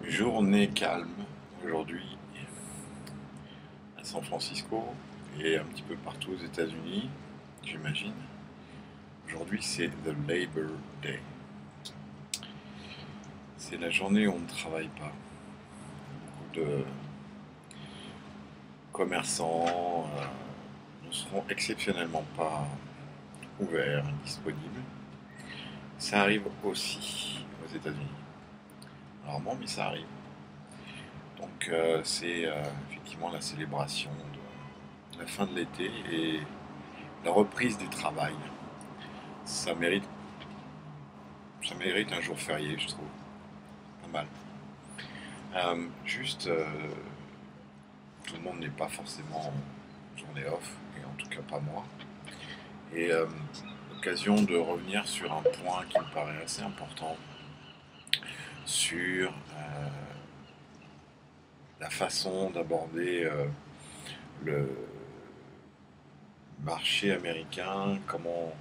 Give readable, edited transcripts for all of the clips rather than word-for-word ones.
Journée calme aujourd'hui à San Francisco et un petit peu partout aux États-Unis, j'imagine. Aujourd'hui, c'est the Labor Day. C'est la journée où on ne travaille pas. Beaucoup de commerçants ne seront exceptionnellement pas ouverts, disponibles. Ça arrive aussi aux États-Unis. Rarement, mais ça arrive. Donc, c'est effectivement la célébration de la fin de l'été et la reprise du travail. Ça mérite, ça mérite un jour férié, je trouve. Pas mal. Juste, tout le monde n'est pas forcément en journée off, et en tout cas pas moi. Et l'occasion de revenir sur un point qui me paraît assez important sur la façon d'aborder le marché américain, comment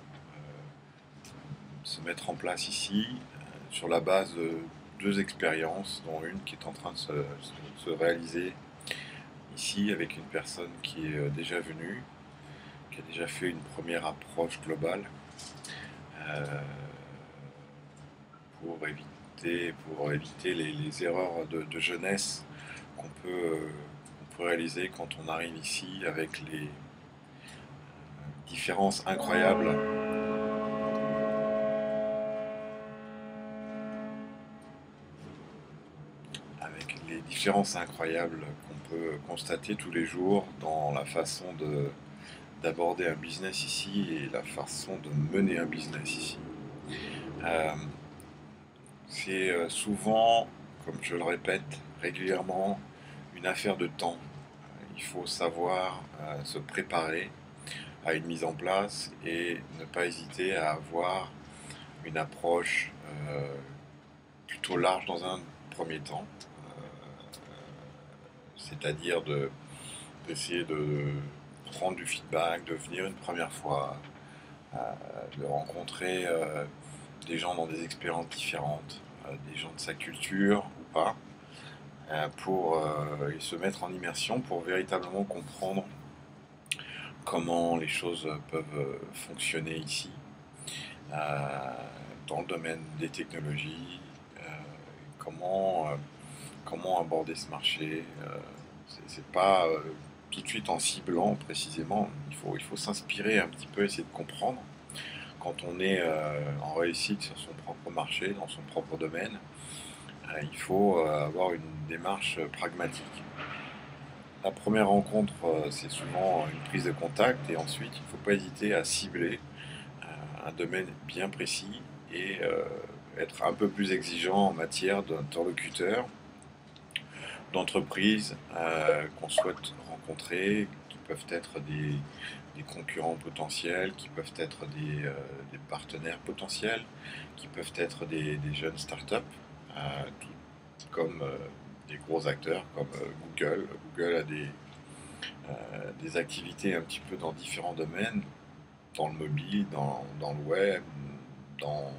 se mettre en place ici, sur la base de deux expériences, dont une qui est en train de se réaliser ici avec une personne qui est déjà venue, qui a déjà fait une première approche globale euh, pour éviter les erreurs de jeunesse qu'on peut réaliser quand on arrive ici avec les différences incroyables qu'on peut constater tous les jours dans la façon d'aborder un business ici et la façon de mener un business ici. Euh, c'est souvent, comme je le répète régulièrement, une affaire de temps. Il faut savoir se préparer à une mise en place et ne pas hésiter à avoir une approche plutôt large dans un premier temps, c'est-à-dire d'essayer de prendre du feedback, de venir une première fois, de rencontrer des gens dans des expériences différentes, des gens de sa culture ou pas, pour se mettre en immersion pour véritablement comprendre comment les choses peuvent fonctionner ici, euh, dans le domaine des technologies, comment aborder ce marché. C'est pas tout de suite en ciblant précisément, il faut s'inspirer un petit peu, essayer de comprendre. Quand on est en réussite sur son propre marché, dans son propre domaine, il faut avoir une démarche pragmatique. La première rencontre, c'est souvent une prise de contact et ensuite, il ne faut pas hésiter à cibler un domaine bien précis et être un peu plus exigeant en matière d'interlocuteurs, d'entreprises qu'on souhaite rencontrer, qui peuvent être des concurrents potentiels, qui peuvent être des partenaires potentiels, qui peuvent être des jeunes startups, tout comme des gros acteurs comme Google. Google a des activités un petit peu dans différents domaines, dans le mobile, dans le web. Dans,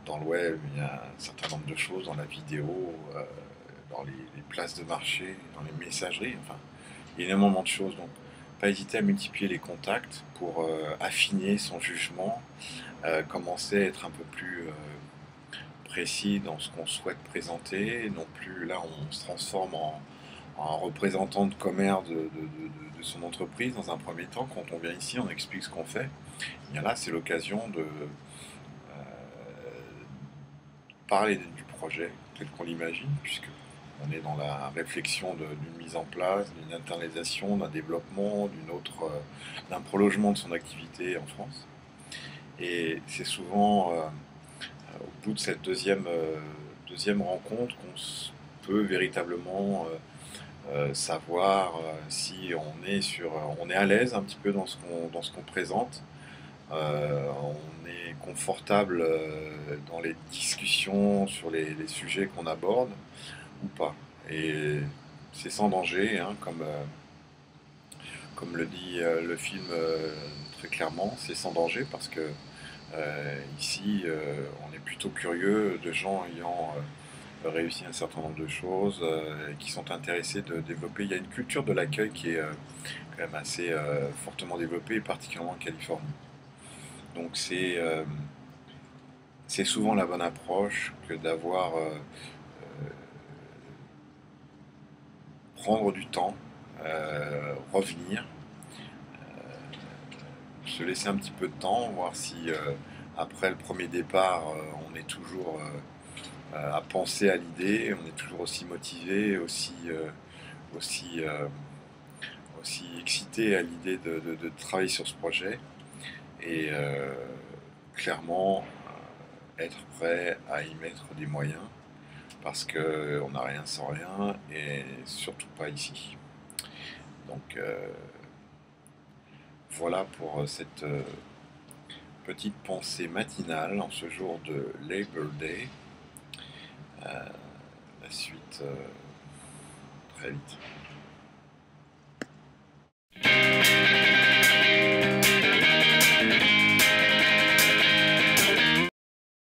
dans le web, il y a un certain nombre de choses, dans la vidéo, dans les places de marché, dans les messageries, enfin, il y a énormément de choses. Donc, pas hésiter à multiplier les contacts pour affiner son jugement, commencer à être un peu plus précis dans ce qu'on souhaite présenter. Non plus, là, on se transforme en représentant de commerce de son entreprise dans un premier temps. Quand on vient ici, on explique ce qu'on fait. Et bien là, c'est l'occasion de parler du projet tel qu'on l'imagine, puisque on est dans la réflexion d'une mise en place, d'une internalisation, d'un développement, d'un prolongement de son activité en France. Et c'est souvent au bout de cette deuxième rencontre qu'on peut véritablement savoir si on est à l'aise un petit peu dans ce qu'on présente, on est confortable dans les discussions sur les sujets qu'on aborde ou pas. Et c'est sans danger, hein, comme le dit le film très clairement, c'est sans danger parce que ici on est plutôt curieux de gens ayant réussi un certain nombre de choses et qui sont intéressés de développer. Il y a une culture de l'accueil qui est quand même assez fortement développée, particulièrement en Californie. Donc c'est souvent la bonne approche que d'avoir prendre du temps, revenir, se laisser un petit peu de temps, voir si après le premier départ, on est toujours à penser à l'idée, on est toujours aussi motivé, aussi, euh, aussi excité à l'idée de travailler sur ce projet et clairement être prêt à y mettre des moyens parce qu'on n'a rien sans rien et surtout pas ici. Donc voilà pour cette petite pensée matinale en ce jour de Labor Day. La suite très vite.